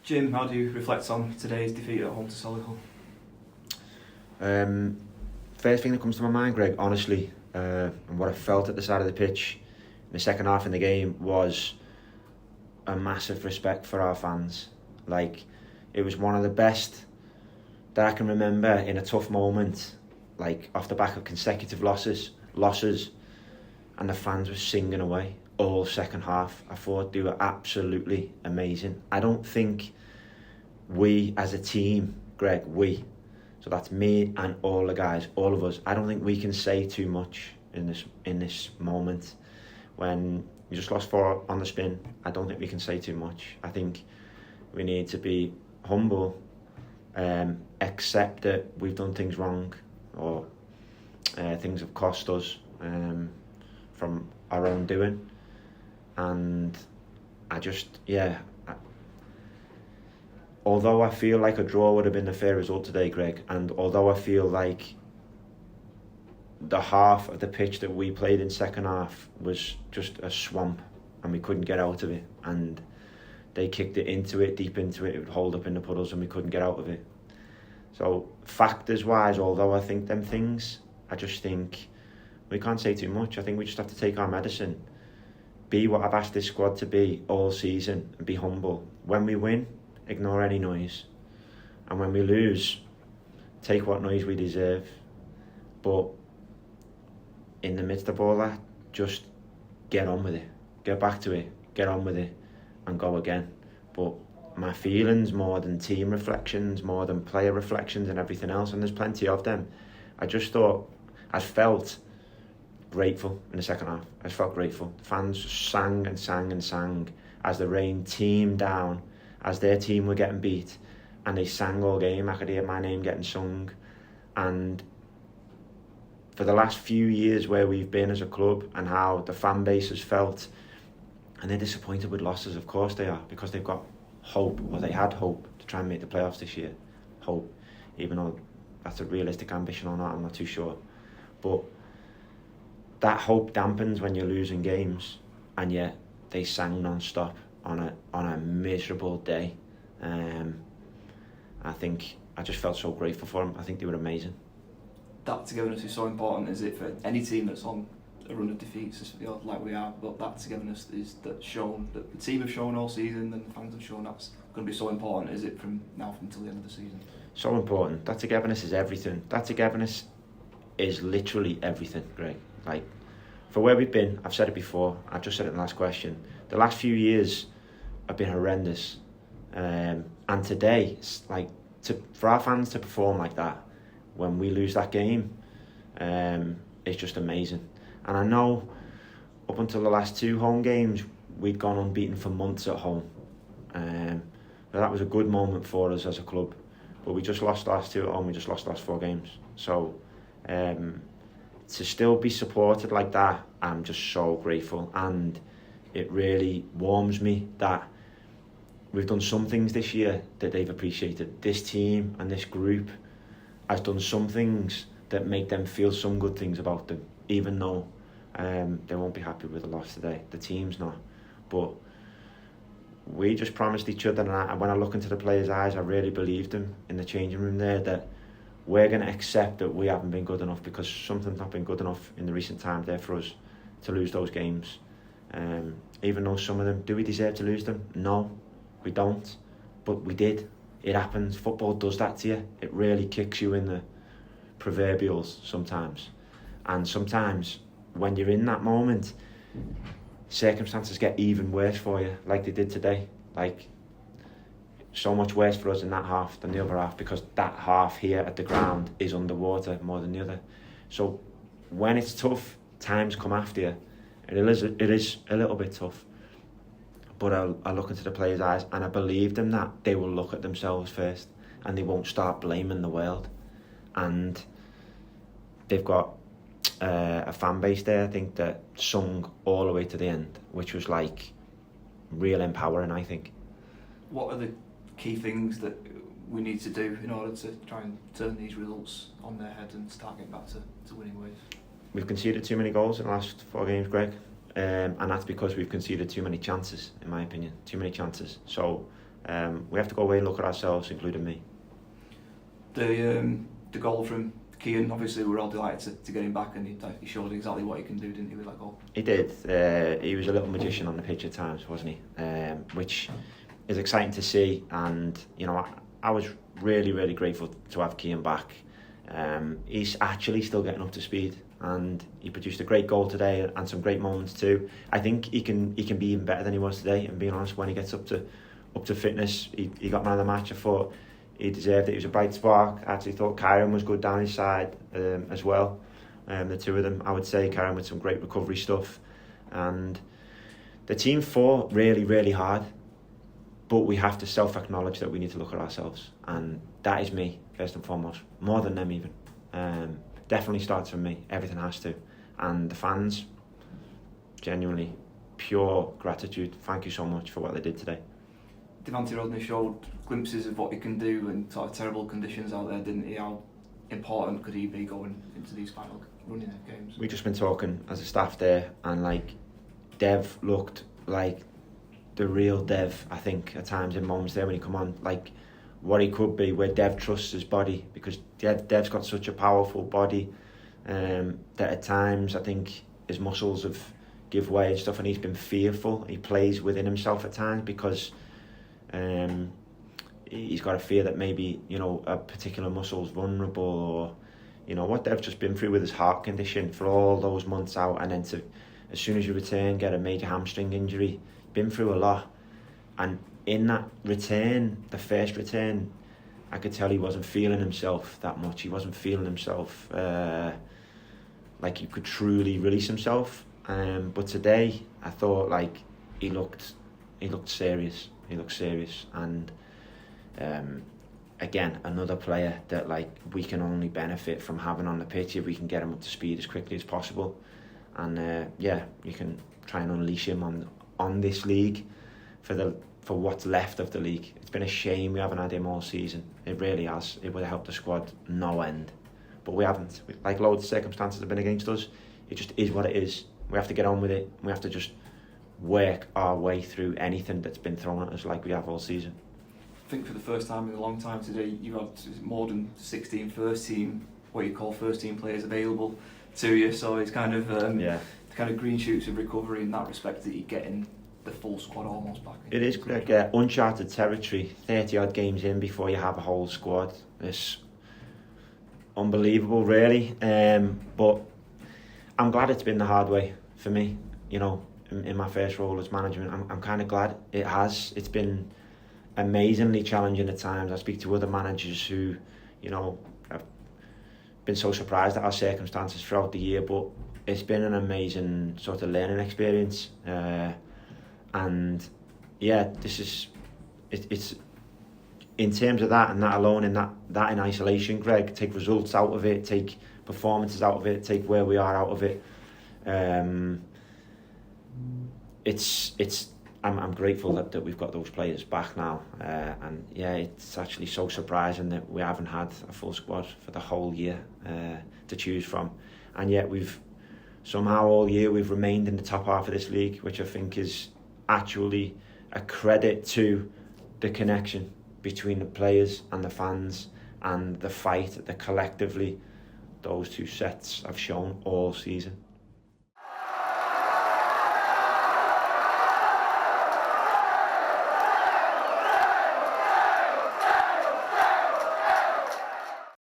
Jim, how do you reflect on today's defeat at home to Solihull? First thing that comes to my mind, Greg, honestly, and what I felt at the side of the pitch in the second half in the game was a massive respect for our fans. Like, it was one of the best that I can remember in a tough moment, like off the back of consecutive losses, and the fans were singing away all second half. I thought they were absolutely amazing. I don't think we as a team, Greg, so that's me and all the guys, all of us, I don't think we can say too much in this moment when you just lost 4 on the spin. I don't think we can say too much. I think we need to be humble, accept that we've done things wrong, or things have cost us from our own doing. And although I feel like a draw would have been a fair result today, Greg, and although I feel like the half of the pitch that we played in second half was just a swamp and we couldn't get out of it, and they kicked it into it, deep into it, it would hold up in the puddles and we couldn't get out of it. So factors wise, although I think them things, I just think we can't say too much. I think we just have to take our medicine, be what I've asked this squad to be all season, and be humble. When we win, ignore any noise, and when we lose, take what noise we deserve. But in the midst of all that, just get on with it, get back to it, get on with it and go again. But my feelings, more than team reflections, more than player reflections and everything else, and there's plenty of them, I felt grateful in the second half. I felt grateful. The fans sang and sang and sang as the rain teemed down, as their team were getting beat, and they sang all game. I could hear my name getting sung. And for the last few years where we've been as a club and how the fan base has felt, and they're disappointed with losses, of course they are, because they've got hope, or they had hope to try and make the playoffs this year. Hope, even though that's a realistic ambition or not, I'm not too sure. But that hope dampens when you're losing games, and yet they sang non-stop on a miserable day. I think I just felt so grateful for them. I think they were amazing. That togetherness is so important, is it, for any team that's on a run of defeats, like we are? But that togetherness that the team have shown all season, and the fans have shown, that's going to be so important, is it, from now until the end of the season? So important. That togetherness is everything. That togetherness is literally everything, Greg. Like, for where we've been, I've said it before, I've just said it in the last question, the last few years have been horrendous, and today, for our fans to perform like that when we lose that game, it's just amazing. And I know up until the last 2 home games we'd gone unbeaten for months at home, that was a good moment for us as a club, but we just lost the last 2 at home, we just lost the last 4 games. So to still be supported like that, I'm just so grateful, and it really warms me that we've done some things this year that they've appreciated. This team and this group has done some things that make them feel some good things about them, even though they won't be happy with the loss today. The team's not. But we just promised each other, and when I look into the players' eyes, I really believed them in the changing room there, that we're going to accept that we haven't been good enough, because something's not been good enough in the recent times there for us to lose those games. Even though some of them, do we deserve to lose them? No, we don't. But we did. It happens. Football does that to you. It really kicks you in the proverbials sometimes. And sometimes when you're in that moment, circumstances get even worse for you, like they did today. Like, so much worse for us in that half than the other half, because that half here at the ground is underwater more than the other. So when it's tough, times come after you. It is a little bit tough. But I look into the players' eyes and I believe them that they will look at themselves first and they won't start blaming the world. And they've got a fan base there, I think, that sung all the way to the end, which was like real empowering, I think. What are the key things that we need to do in order to try and turn these results on their head and start getting back to winning ways? We've conceded too many goals in the last 4 games, Greg. And that's because we've conceded too many chances, in my opinion. Too many chances. So We have to go away and look at ourselves, including me. The goal from Keane, obviously we're all delighted to get him back, and he showed exactly what he can do, didn't he, with that goal? He did. He was a little magician on the pitch at times, wasn't he? Which is exciting to see, and you know, I was really, really grateful to have Keane back. He's actually still getting up to speed, and he produced a great goal today and some great moments too. I think he can be even better than he was today, and being honest, when he gets up to fitness, he got man of the match. I thought he deserved it. He was a bright spark. I actually thought Kyron was good down his side as well. The two of them, I would say, Kyron with some great recovery stuff, and the team fought really, really hard. But we have to self-acknowledge that we need to look at ourselves, and that is me first and foremost, more than them even. Definitely starts from me. Everything has to, and the fans, genuinely, pure gratitude. Thank you so much for what they did today. Devante Rodney showed glimpses of what he can do in sort of terrible conditions out there, didn't he? How important could he be going into these final running games? We've just been talking as a staff there, and like Dev looked like the real Dev, I think, at times in moments there when he come on, like what he could be, where Dev trusts his body, because Dev's got such a powerful body that at times I think his muscles have give way and stuff, and he's been fearful. He plays within himself at times because he's got a fear that maybe, you know, a particular muscle's vulnerable, or you know what Dev's just been through with his heart condition for all those months out, and then to, as soon as you return, get a major hamstring injury. Been through a lot, and in that return, the first return, I could tell he wasn't feeling himself that much. He wasn't feeling himself like he could truly release himself. But today, I thought like he looked serious. He looked serious, and again, another player that like we can only benefit from having on the pitch if we can get him up to speed as quickly as possible. And you can try and unleash him on this league for what's left of the league. It's been a shame we haven't had him all season. It really has. It would have helped the squad no end, but we haven't. Like loads of circumstances have been against us. It just is what it is. We have to get on with it. We have to just work our way through anything that's been thrown at us like we have all season. I think for the first time in a long time today, you had more than 16 first team, what you call first team players available to you. So it's kind of kind of green shoots of recovery in that respect, that you're getting the full squad almost back. It is like uncharted territory, 30 odd games in before you have a whole squad. It's unbelievable really, but I'm glad it's been the hard way for me, you know, in my first role as management. I'm kind of glad it has. It's been amazingly challenging at times. I speak to other managers who, you know, have been so surprised at our circumstances throughout the year, but it's been an amazing sort of learning experience, and yeah, this is it's in terms of that and that alone, in that in isolation, Greg, take results out of it, take performances out of it, take where we are out of it. I'm grateful that we've got those players back now, and yeah, it's actually so surprising that we haven't had a full squad for the whole year to choose from, and yet we've somehow all year we've remained in the top half of this league, which I think is actually a credit to the connection between the players and the fans, and the fight that collectively those two sets have shown all season.